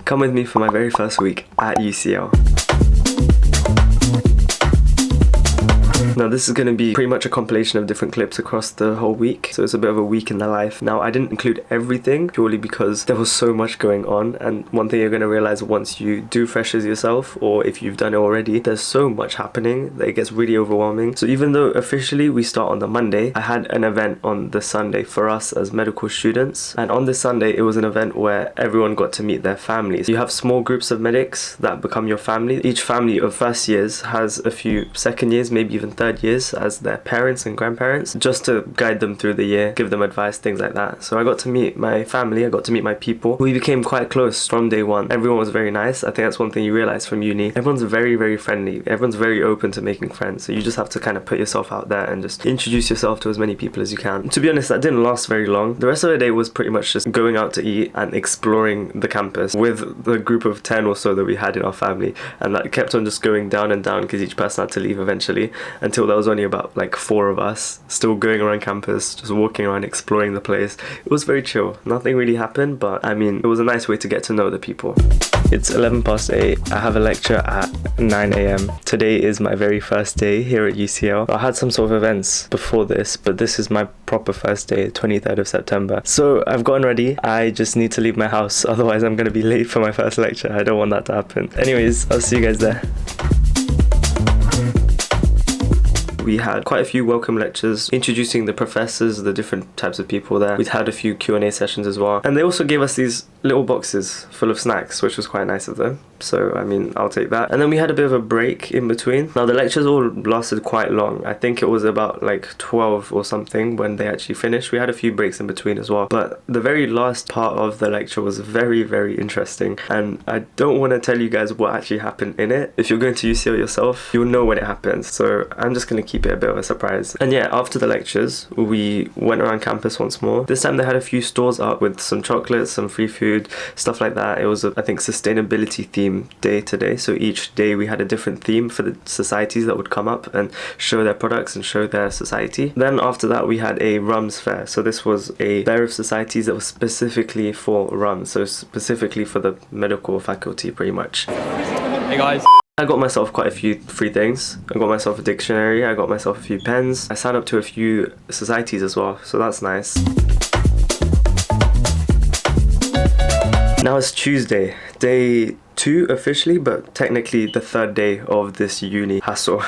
Come with me for my very first week at UCL. Now this is going to be pretty much a compilation of different clips across the whole week, so it's a bit of a week in the life. Now I didn't include everything purely because there was so much going on, and one thing you're going to realize once you do freshers yourself, or if you've done it already, there's so much happening that it gets really overwhelming. So even though officially we start on the Monday, I had an event on the Sunday for us as medical students, and on this Sunday it was an event where everyone got to meet their families. You have small groups of medics that become your family. Each family of first years has a few second years, maybe even third years as their parents and grandparents, just to guide them through the year, give them advice, things like that. So I got to meet my family, I got to meet my people. We became quite close from day one. Everyone was very nice. I think that's one thing you realize from uni. Everyone's very, very friendly. Everyone's very open to making friends. So you just have to kind of put yourself out there and just introduce yourself to as many people as you can. To be honest, that didn't last very long. The rest of the day was pretty much just going out to eat and exploring the campus with the group of 10 or so that we had in our family, and that kept on just going down and down because each person had to leave eventually, until there was only about like 4 of us still going around campus, just walking around exploring the place. It was very chill. Nothing really happened, but I mean, it was a nice way to get to know the people. It's 8:11. I have a lecture at 9 a.m. Today is my very first day here at UCL. I had some sort of events before this, but this is my proper first day, 23rd of September. So I've gotten ready. I just need to leave my house, otherwise I'm going to be late for my first lecture. I don't want that to happen. Anyways, I'll see you guys there. We had quite a few welcome lectures introducing the professors, the different types of people there. We'd had a few Q&A sessions as well, and they also gave us these little boxes full of snacks, which was quite nice of them. So I mean, I'll take that. And then we had a bit of a break in between. Now the lectures all lasted quite long. I think it was about like 12 or something when they actually finished. We had a few breaks in between as well, but the very last part of the lecture was very, very interesting, and I don't want to tell you guys what actually happened in it. If you're going to UCL yourself, you'll know when it happens, so I'm just going to keep it a bit of a surprise. And yeah, after the lectures we went around campus once more. This time they had a few stores up with some chocolates, some free food, stuff like that. It was I think sustainability theme day today, so each day we had a different theme for the societies that would come up and show their products and show their society. Then after that we had a RUMS fair. So this was a fair of societies that was specifically for RUMS, so specifically for the medical faculty pretty much. Hey guys. I got myself quite a few free things. I got myself a dictionary, I got myself a few pens. I signed up to a few societies as well, so that's nice. Now it's Tuesday, day 2 officially, but technically the 3rd day of this uni hassle.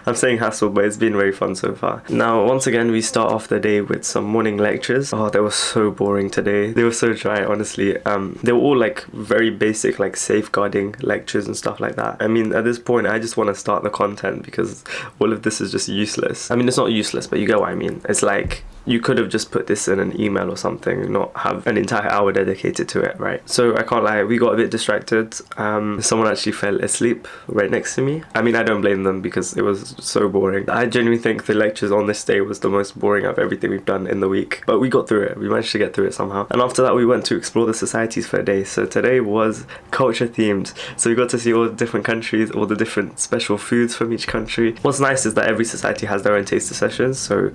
I'm saying hassle, but it's been very fun so far. Now once again we start off the day with some morning lectures. Oh, they were so boring today. They were so dry, honestly. They were all like very basic, like safeguarding lectures and stuff like that. I mean, at this point I just want to start the content because all of this is just useless. I mean, it's not useless, but you get what I mean. It's like you could have just put this in an email or something, not have an entire hour dedicated to it, right? So I can't lie, we got a bit distracted. Someone actually fell asleep right next to me. I mean, I don't blame them because it was so boring. I genuinely think the lectures on this day was the most boring of everything we've done in the week, but we got through it. We managed to get through it somehow. And after that we went to explore the societies for a day. So today was culture themed, so we got to see all the different countries, all the different special foods from each country. What's nice is that every society has their own taster sessions, so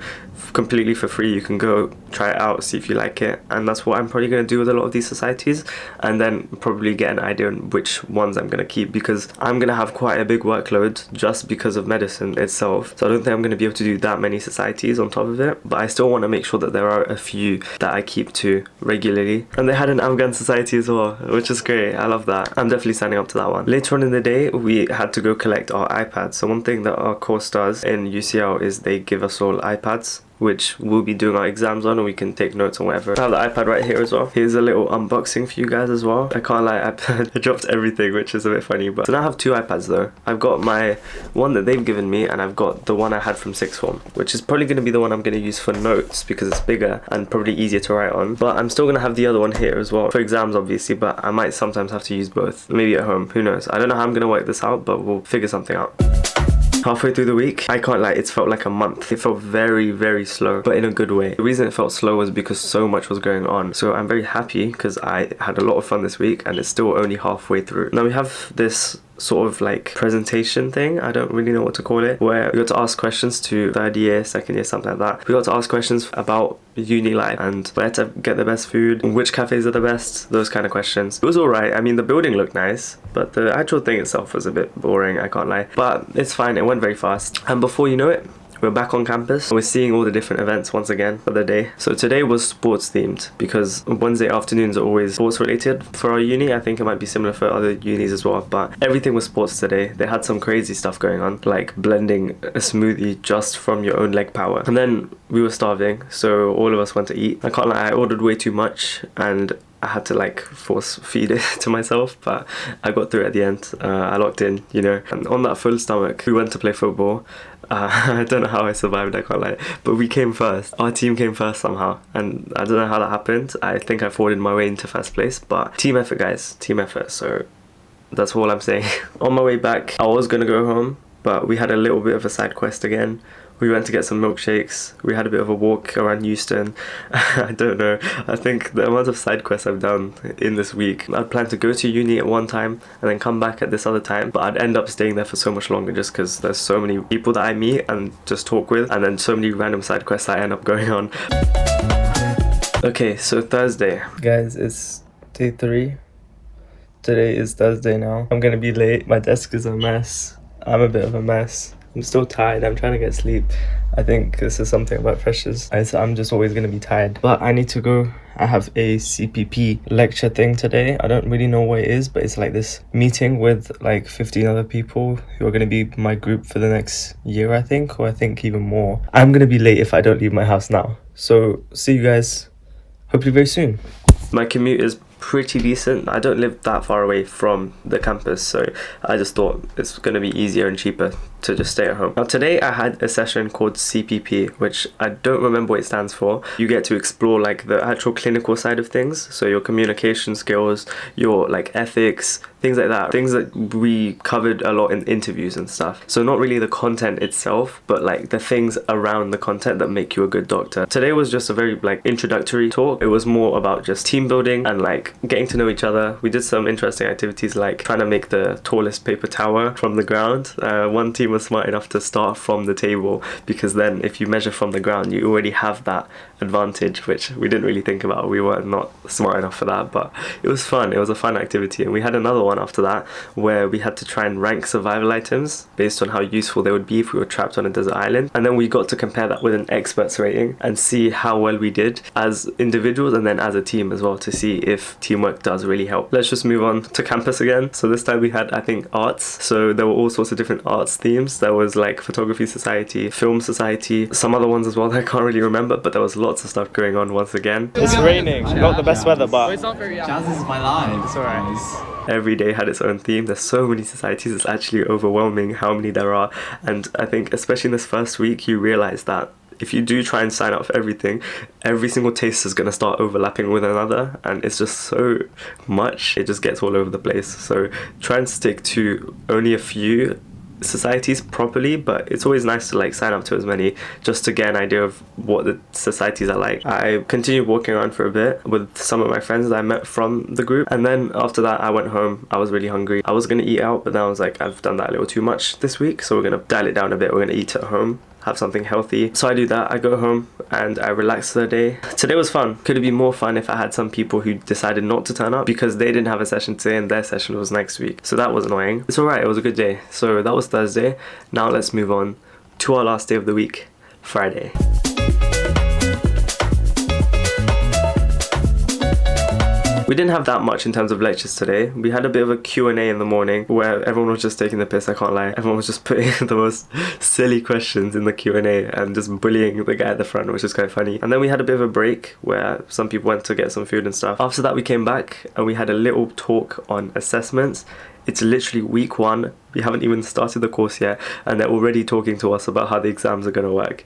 completely for free you can go try it out, see if you like it. And that's what I'm probably going to do with a lot of these societies, and then probably get an idea on which ones I'm going to keep, because I'm going to have quite a big workload just because of medicine itself. So I don't think I'm going to be able to do that many societies on top of it, but I still want to make sure that there are a few that I keep to regularly. And they had an Afghan society as well, which is great. I love that. I'm definitely signing up to that one. Later on in the day we had to go collect our iPads. So one thing that our course does in UCL is they give us all iPads, which we'll be doing our exams on, and we can take notes on whatever. I have the iPad right here as well. Here's a little unboxing for you guys as well. I can't lie, I dropped everything, which is a bit funny. But so now I have 2 iPads though. I've got my one that they've given me, and I've got the one I had from sixth form, which is probably going to be the one I'm going to use for notes because it's bigger and probably easier to write on. But I'm still going to have the other one here as well for exams obviously, but I might sometimes have to use both. Maybe at home, who knows. I don't know how I'm going to work this out, but we'll figure something out. Halfway through the week, I can't lie, it's felt like a month. It felt very, very slow, but in a good way. The reason it felt slow was because so much was going on. So I'm very happy because I had a lot of fun this week, and it's still only halfway through. Now we have this sort of like presentation thing, I don't really know what to call it, where we got to ask questions to third year, second year, something like that. We got to ask questions about uni life and where to get the best food, which cafes are the best, those kind of questions. It was alright. I mean, the building looked nice, but the actual thing itself was a bit boring, I can't lie. But it's fine, it went very fast. And before you know it, we're back on campus. We're seeing all the different events once again for the day. So today was sports themed because Wednesday afternoons are always sports related for our uni. I think it might be similar for other unis as well, but everything was sports today. They had some crazy stuff going on, like blending a smoothie just from your own leg power. And then we were starving, so all of us went to eat. I can't lie, I ordered way too much and I had to like force feed it to myself, but I got through at the end. I locked in, you know. And on that full stomach, we went to play football. I don't know how I survived, I can't lie, but we came first. Our team came first somehow, and I don't know how that happened. I think I forwarded my way into first place, but team effort, guys, team effort. So that's all I'm saying. On my way back, I was gonna go home, but we had a little bit of a side quest again. We went to get some milkshakes. We had a bit of a walk around Euston. I don't know. I think the amount of side quests I've done in this week. I'd planned to go to uni at one time and then come back at this other time, but I'd end up staying there for so much longer just because there's so many people that I meet and just talk with, and then so many random side quests I end up going on. Okay, so Thursday. Guys, it's day 3. Today is Thursday now. I'm gonna be late. My desk is a mess. I'm a bit of a mess. I'm still tired. I'm trying to get sleep. I think this is something about freshers. I'm just always going to be tired. But I need to go. I have a CPP lecture thing today. I don't really know what it is, but it's like this meeting with like 15 other people who are going to be my group for the next year, I think, or I think even more. I'm going to be late if I don't leave my house now. So see you guys hopefully very soon. My commute is pretty decent. I don't live that far away from the campus, so I just thought it's going to be easier and cheaper to just stay at home. Now today I had a session called CPP, which I don't remember what it stands for. You get to explore like the actual clinical side of things, so your communication skills, your like ethics, things like that, things that we covered a lot in interviews and stuff. So not really the content itself, but like the things around the content that make you a good doctor. Today was just a very like introductory talk. It was more about just team building and like getting to know each other. We did some interesting activities like trying to make the tallest paper tower from the ground. One team was smart enough to start from the table, because then if you measure from the ground you already have that advantage, which we didn't really think about. We were not smart enough for that, but it was fun. It was a fun activity. And we had another one after that where we had to try and rank survival items based on how useful they would be if we were trapped on a desert island, and then we got to compare that with an expert's rating and see how well we did as individuals and then as a team as well, to see if teamwork does really help. Let's just move on to campus again. So this time we had, I think, arts. So there were all sorts of different arts themes. There was like photography society, film society, some other ones as well that I can't really remember, but there was lots of stuff going on once again. It's raining, not the best weather, but Jazz is my line. it's alright. Every day had its own theme. There's so many societies, it's actually overwhelming how many there are. And I think especially in this first week you realise that if you do try and sign up for everything, every single taste is going to start overlapping with another, and it's just so much, it just gets all over the place. So try and stick to only a few societies properly, but it's always nice to like sign up to as many just to get an idea of what the societies are like. I continued walking around for a bit with some of my friends that I met from the group, and then after that I went home. I was really hungry. I was gonna eat out, but then I was like, I've done that a little too much this week, so we're gonna dial it down a bit. We're gonna eat at home, have something healthy. So I do that, I go home and I relax for the day. Today was fun. Could have been more fun if I had some people who decided not to turn up because they didn't have a session today and their session was next week. So that was annoying. It's alright, it was a good day. So that was Thursday. Now let's move on to our last day of the week, Friday. We didn't have that much in terms of lectures today. We had a bit of a Q&A in the morning where everyone was just taking the piss, I can't lie. Everyone was just putting the most silly questions in the Q&A and just bullying the guy at the front, which is quite funny. And then we had a bit of a break where some people went to get some food and stuff. After that we came back and we had a little talk on assessments. It's literally week 1. We haven't even started the course yet and they're already talking to us about how the exams are going to work,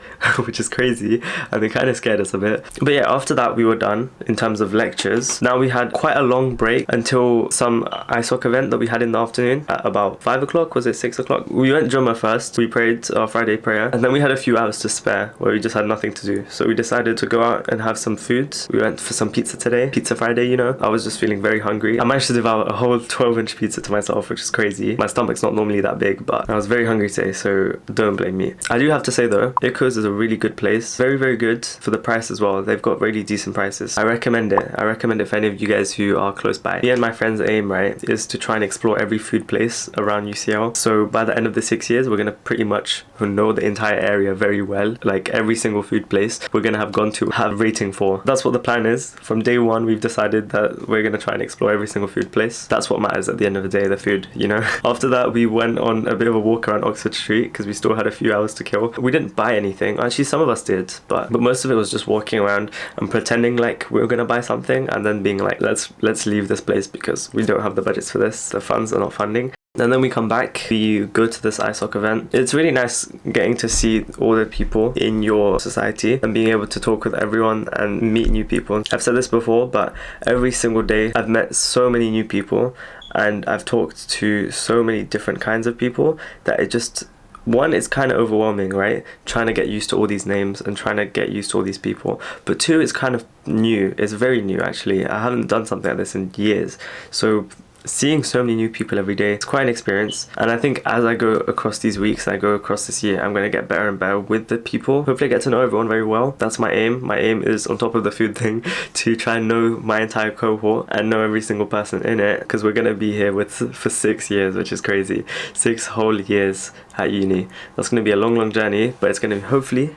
which is crazy, and they kind of scared us a bit. But yeah, after that we were done in terms of lectures. Now we had quite a long break until some ISOC event that we had in the afternoon at about 5 o'clock, was it 6 o'clock? We went Jummah first, we prayed our Friday prayer, and then we had a few hours to spare where we just had nothing to do. So we decided to go out and have some food. We went for some pizza today, Pizza Friday, you know. I was just feeling very hungry. I managed to devour a whole 12-inch pizza to myself. myself, which is crazy. My stomach's not normally that big, but I was very hungry today, so don't blame me. I do have to say though, Icos is a really good place. Very, very good for the price as well. They've got really decent prices. I recommend it. I recommend it for any of you guys who are close by. Me and my friend's aim, right, is to try and explore every food place around UCL. So by the end of the 6 years, we're gonna pretty much know the entire area very well. Like every single food place we're gonna have gone to have rating for. That's what the plan is. From day one, we've decided that we're gonna try and explore every single food place. That's what matters at the end of the day, the food, you know. After that, we went on a bit of a walk around Oxford Street because we still had a few hours to kill. We didn't buy anything. Actually, some of us did, but most of it was just walking around and pretending like we were gonna buy something and then being like, let's leave this place because we don't have the budgets for this. The funds are not funding. And then we come back, we go to this ice hockey event. It's really nice getting to see all the people in your society and being able to talk with everyone and meet new people. I've said this before, but every single day I've met so many new people and I've talked to so many different kinds of people that it just, one, it's kind of overwhelming, right? Trying to get used to all these names and trying to get used to all these people. But two, it's kind of new. It's very new, actually. I haven't done something like this in years. So seeing so many new people every day, it's quite an experience. And I think as I go across these weeks, I go across this year, I'm going to get better and better with the people. Hopefully I get to know everyone very well. That's my aim. My aim is, on top of the food thing, to try and know my entire cohort and know every single person in it, because we're going to be here for 6 years, which is crazy. 6 whole years at uni. That's going to be a long journey, but it's going to hopefully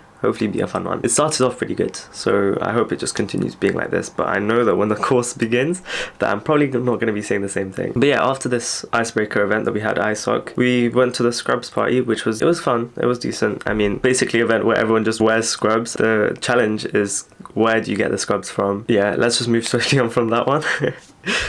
be a fun one. It started off pretty good, so I hope it just continues being like this, but I know that when the course begins that I'm probably not going to be saying the same thing. But yeah, after this icebreaker event that we had at ISOC, we went to the scrubs party, which was, it was fun, it was decent. I mean, basically an event where everyone just wears scrubs. The challenge is, where do you get the scrubs from? Yeah, let's just move swiftly on from that one.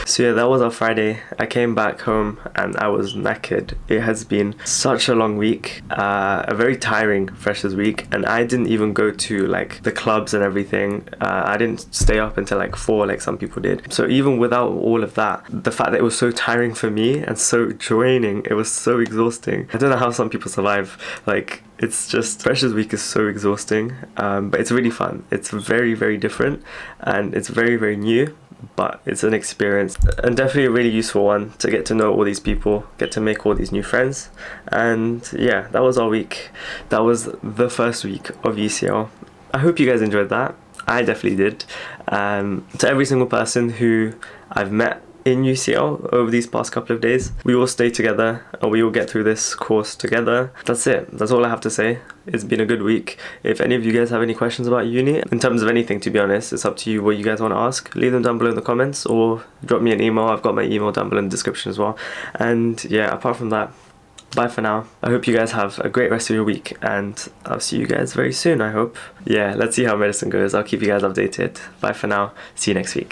So yeah, that was our Friday. I came back home and I was knackered. It has been such a long week, a very tiring freshers week, and I didn't even go to like the clubs and everything. I didn't stay up until like 4 like some people did. So even without all of that, the fact that it was so tiring for me and so draining, it was so exhausting. I don't know how some people survive. Like, it's just, freshers week is so exhausting, but it's really fun. It's very, very different and it's very, very new, but it's an experience and definitely a really useful one to get to know all these people, get to make all these new friends. And yeah, that was our week. That was the first week of UCL. I hope you guys enjoyed that. I definitely did. To every single person who I've met in UCL over these past couple of days, we all stay together and we all get through this course together. That's it. That's all I have to say. It's been a good week. If any of you guys have any questions about uni, in terms of anything, to be honest, it's up to you what you guys want to ask. Leave them down below in the comments or drop me an email. I've got my email down below in the description as well. And yeah, apart from that, bye for now. I hope you guys have a great rest of your week and I'll see you guys very soon, I hope. Yeah, let's see how medicine goes. I'll keep you guys updated. Bye for now. See you next week.